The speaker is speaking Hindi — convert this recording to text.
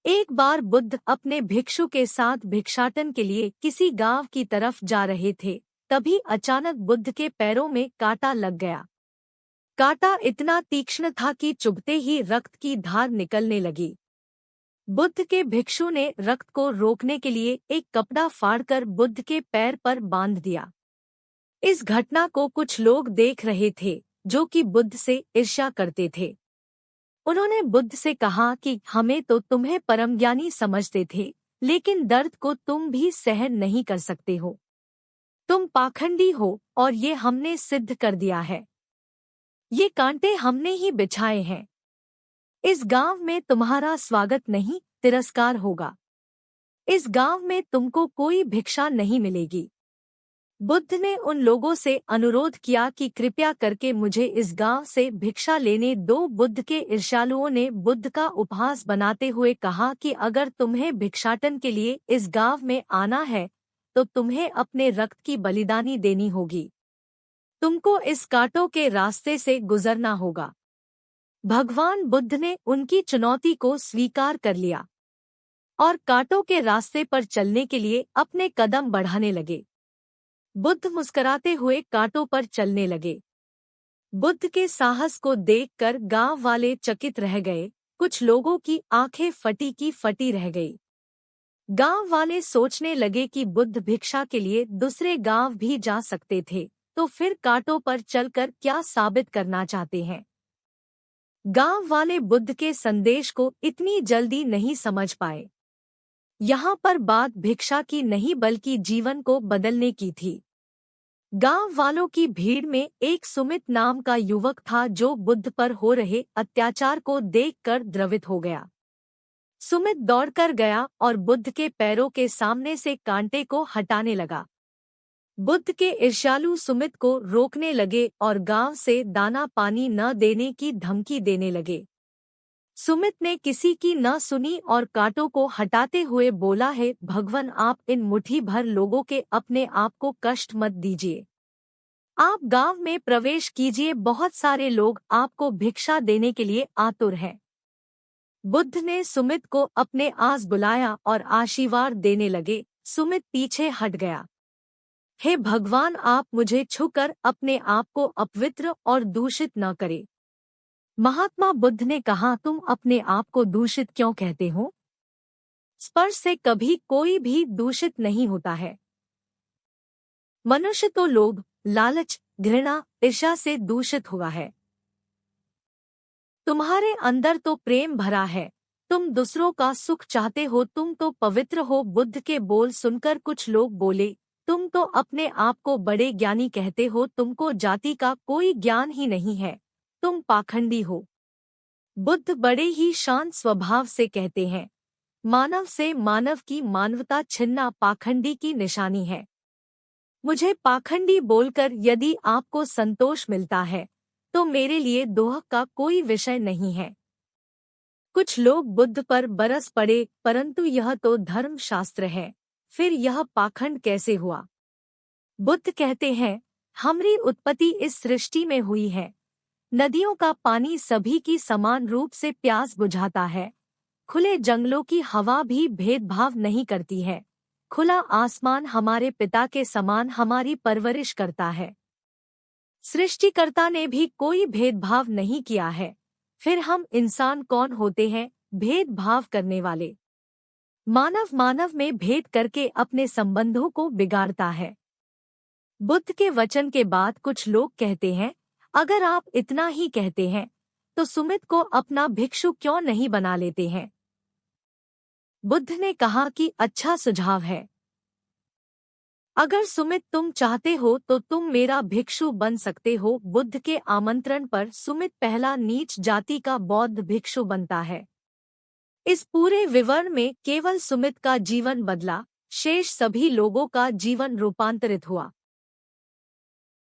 एक बार बुद्ध अपने भिक्षु के साथ भिक्षाटन के लिए किसी गांव की तरफ जा रहे थे। तभी अचानक बुद्ध के पैरों में कांटा लग गया। कांटा इतना तीक्ष्ण था कि चुभते ही रक्त की धार निकलने लगी। बुद्ध के भिक्षु ने रक्त को रोकने के लिए एक कपड़ा फाड़कर बुद्ध के पैर पर बांध दिया। इस घटना को कुछ लोग देख रहे थे जो कि बुद्ध से ईर्ष्या करते थे। उन्होंने बुद्ध से कहा कि हमें तो तुम्हें परमज्ञानी समझते थे, लेकिन दर्द को तुम भी सहन नहीं कर सकते हो। तुम पाखंडी हो और ये हमने सिद्ध कर दिया है। ये कांटे हमने ही बिछाए हैं। इस गांव में तुम्हारा स्वागत नहीं, तिरस्कार होगा। इस गांव में तुमको कोई भिक्षा नहीं मिलेगी। बुद्ध ने उन लोगों से अनुरोध किया कि कृपया करके मुझे इस गांव से भिक्षा लेने दो। बुद्ध के ईर्ष्यालुओं ने बुद्ध का उपहास बनाते हुए कहा कि अगर तुम्हें भिक्षाटन के लिए इस गांव में आना है तो तुम्हें अपने रक्त की बलिदानी देनी होगी। तुमको इस कांटों के रास्ते से गुजरना होगा। भगवान बुद्ध ने उनकी चुनौती को स्वीकार कर लिया और कांटों के रास्ते पर चलने के लिए अपने कदम बढ़ाने लगे। बुद्ध मुस्कुराते हुए कांटों पर चलने लगे। बुद्ध के साहस को देखकर गांव वाले चकित रह गए। कुछ लोगों की आंखें फटी की फटी रह गई। गांव वाले सोचने लगे कि बुद्ध भिक्षा के लिए दूसरे गांव भी जा सकते थे, तो फिर कांटों पर चलकर क्या साबित करना चाहते हैं। गांव वाले बुद्ध के संदेश को इतनी जल्दी नहीं समझ पाए। यहाँ पर बात भिक्षा की नहीं बल्कि जीवन को बदलने की थी। गांव वालों की भीड़ में एक सुमित नाम का युवक था जो बुद्ध पर हो रहे अत्याचार को देखकर द्रवित हो गया। सुमित दौड़कर गया और बुद्ध के पैरों के सामने से कांटे को हटाने लगा। बुद्ध के ईर्ष्यालु सुमित को रोकने लगे और गांव से दाना पानी न देने की धमकी देने लगे। सुमित ने किसी की न सुनी और कांटों को हटाते हुए बोला, है भगवान, आप इन मुट्ठी भर लोगों के अपने आप को कष्ट मत दीजिए। आप गांव में प्रवेश कीजिए, बहुत सारे लोग आपको भिक्षा देने के लिए आतुर हैं। बुद्ध ने सुमित को अपने आस बुलाया और आशीर्वाद देने लगे। सुमित पीछे हट गया। हे भगवान, आप मुझे छूकर अपने आप को अपवित्र और दूषित न करें। महात्मा बुद्ध ने कहा, तुम अपने आप को दूषित क्यों कहते हो? स्पर्श से कभी कोई भी दूषित नहीं होता है। मनुष्य तो लोभ, लालच, घृणा, ईर्ष्या से दूषित हुआ है। तुम्हारे अंदर तो प्रेम भरा है। तुम दूसरों का सुख चाहते हो, तुम तो पवित्र हो। बुद्ध के बोल सुनकर कुछ लोग बोले, तुम तो अपने आप को बड़े ज्ञानी कहते हो, तुमको जाति का कोई ज्ञान ही नहीं है, तुम पाखंडी हो। बुद्ध बड़े ही शांत स्वभाव से कहते हैं, मानव से मानव की मानवता छिनना पाखंडी की निशानी है। मुझे पाखंडी बोलकर यदि आपको संतोष मिलता है तो मेरे लिए दोह का कोई विषय नहीं है। कुछ लोग बुद्ध पर बरस पड़े, परंतु यह तो धर्म शास्त्र है, फिर यह पाखंड कैसे हुआ? बुद्ध कहते हैं, हमारी उत्पत्ति इस सृष्टि में हुई है। नदियों का पानी सभी की समान रूप से प्यास बुझाता है। खुले जंगलों की हवा भी भेदभाव नहीं करती है। खुला आसमान हमारे पिता के समान हमारी परवरिश करता है। सृष्टिकर्ता ने भी कोई भेदभाव नहीं किया है। फिर हम इंसान कौन होते हैं भेदभाव करने वाले? मानव मानव में भेद करके अपने संबंधों को बिगाड़ता है। बुद्ध के वचन के बाद कुछ लोग कहते हैं, अगर आप इतना ही कहते हैं तो सुमित को अपना भिक्षु क्यों नहीं बना लेते हैं? बुद्ध ने कहा कि अच्छा सुझाव है। अगर सुमित तुम चाहते हो तो तुम मेरा भिक्षु बन सकते हो। बुद्ध के आमंत्रण पर सुमित पहला नीच जाति का बौद्ध भिक्षु बनता है। इस पूरे विवरण में केवल सुमित का जीवन बदला, शेष सभी लोगों का जीवन रूपांतरित हुआ।